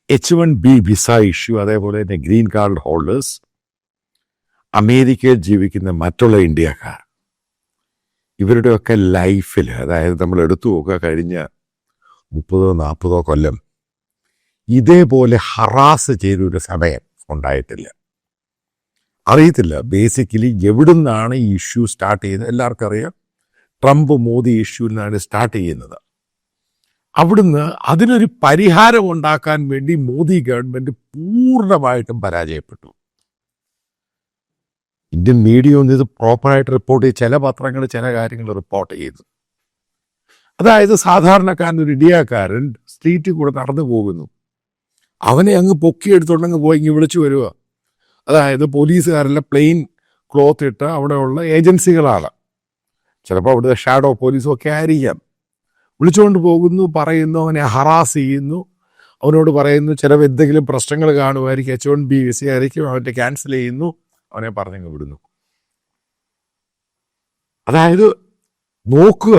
H1B visa issue, അതേപോലെ തന്നെ green card holders, അമേരിക്കയിൽ ജീവിക്കുന്ന മറ്റുള്ള ഇന്ത്യക്കാർ, ഇവരുടെയൊക്കെ ലൈഫിൽ, അതായത് നമ്മൾ എടുത്തു നോക്കുക കഴിഞ്ഞ 30-40 കൊല്ലം ഇതേപോലെ ഹറാസ് ചെയ്തൊരു സമയം ഉണ്ടായിട്ടില്ല. അറിയത്തില്ല ബേസിക്കലി എവിടുന്നാണ് ഈ ഇഷ്യൂ സ്റ്റാർട്ട് ചെയ്യുന്നത്. എല്ലാവർക്കും അറിയാം, ട്രംപ് മോദി ഇഷ്യൂവിൽ നിന്നാണ് സ്റ്റാർട്ട് ചെയ്യുന്നത്. അവിടുന്ന് അതിനൊരു പരിഹാരം ഉണ്ടാക്കാൻ വേണ്ടി മോദി ഗവൺമെൻറ് പൂർണ്ണമായിട്ടും പരാജയപ്പെട്ടു. ഇന്ത്യൻ മീഡിയ ഒന്നും ഇത് പ്രോപ്പറായിട്ട് റിപ്പോർട്ട് ചെയ്ത്, ചില പത്രങ്ങൾ ചില കാര്യങ്ങൾ റിപ്പോർട്ട് ചെയ്തു. അതായത് സാധാരണക്കാരനൊരു ഇന്ത്യക്കാരൻ സ്ട്രീറ്റിൽ കൂടെ നടന്നു പോകുന്നു, അവനെ അങ്ങ് പൊക്കിയെടുത്തോണ്ടങ്ങ് പോയി ഇങ്ങ് വിളിച്ചു വരിക. അതായത് പോലീസുകാരെല്ലാം പ്ലെയിൻ ക്ലോത്ത് ഇട്ട് അവിടെയുള്ള ഏജൻസികളാണ്, ചിലപ്പോൾ അവിടുത്തെ ഷാഡോ പോലീസും ഒക്കെ ആയിരിക്കാം. വിളിച്ചുകൊണ്ട് പോകുന്നു, പറയുന്നു, അവനെ ഹറാസ് ചെയ്യുന്നു, അവനോട് പറയുന്നു ചിലപ്പോൾ എന്തെങ്കിലും പ്രശ്നങ്ങൾ കാണുമായിരിക്കും, H1B വിസ ആയിരിക്കും, അവൻ്റെ ക്യാൻസൽ ചെയ്യുന്നു, അവനെ പറഞ്ഞങ്ങ് വിടുന്നു. അതായത് നോക്കുക,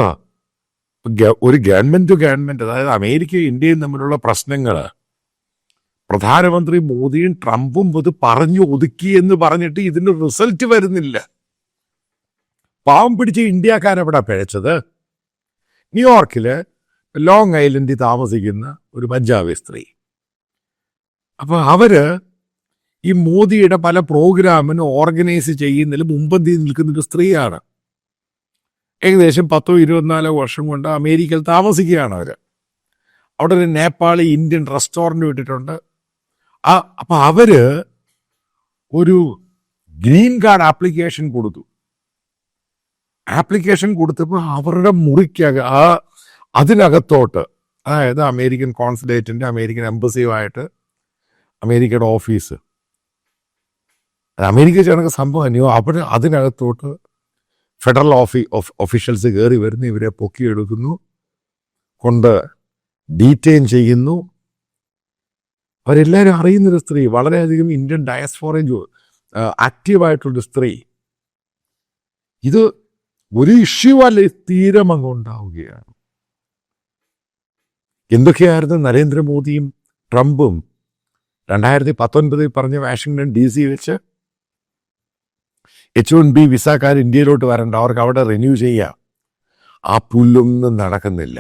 ഒരു ഗവൺമെൻറ് ടു ഗവൺമെൻറ്, അതായത് അമേരിക്കയും ഇന്ത്യയും തമ്മിലുള്ള പ്രശ്നങ്ങൾ പ്രധാനമന്ത്രി മോദിയും ട്രംപും ഇത് പറഞ്ഞു ഒതുക്കി എന്ന് പറഞ്ഞിട്ട് ഇതിന് റിസൾട്ട് വരുന്നില്ല. പാവം പിടിച്ച് ഇന്ത്യക്കാരെവിടെ പിഴച്ചത്? ന്യൂയോർക്കില് ലോങ് ഐലൻഡിൽ താമസിക്കുന്ന ഒരു പഞ്ചാബി സ്ത്രീ. അപ്പൊ അവര് ഈ മോദിയുടെ പല പ്രോഗ്രാമിനും ഓർഗനൈസ് ചെയ്യുന്നതിൽ മുമ്പന്തിയിൽ നിൽക്കുന്നൊരു സ്ത്രീയാണ്. ഏകദേശം 10-24 വർഷം കൊണ്ട് അമേരിക്കയിൽ താമസിക്കുകയാണ് അവർ. അവിടെ ഒരു നേപ്പാളി ഇന്ത്യൻ റെസ്റ്റോറൻറ്റ് വിട്ടിട്ടുണ്ട്. അപ്പം അവര് ഒരു ഗ്രീൻ കാർഡ് ആപ്ലിക്കേഷൻ കൊടുത്തു. ആപ്ലിക്കേഷൻ കൊടുത്തപ്പോൾ അവരുടെ അതിനകത്തോട്ട്, അതായത് അമേരിക്കൻ കോൺസുലേറ്റിൻ്റെ അമേരിക്കൻ എംബസിയുമായിട്ട് അമേരിക്കയുടെ ഓഫീസ്, അമേരിക്ക ചേർന്ന സംഭവം, അവിടെ അതിനകത്തോട്ട് ഫെഡറൽ ഒഫീഷ്യൽസ് കയറി വരുന്നു, ഇവരെ പൊക്കിയെടുക്കുന്നു, കൊണ്ട് ഡീറ്റെയിൻ ചെയ്യുന്നു. അവരെല്ലാവരും അറിയുന്നൊരു സ്ത്രീ, വളരെയധികം ഇന്ത്യൻ ഡയസ്പോറയിൽ ആക്റ്റീവായിട്ടുള്ളൊരു സ്ത്രീ. ഇത് ഒരു ഇഷ്യൂ അല്ല, തീരം അങ്ങ് ഉണ്ടാവുകയാണ്. എന്തൊക്കെയായിരുന്നു നരേന്ദ്രമോദിയും ട്രംപും 2019 പറഞ്ഞ വാഷിങ്ടൺ DC വെച്ച് H1B വിസക്കാർ ഇന്ത്യയിലോട്ട് വരണ്ട, അവർക്ക് അവിടെ റിന്യൂ ചെയ്യാം. ആ പുല്ലൊന്നും നടക്കുന്നില്ല.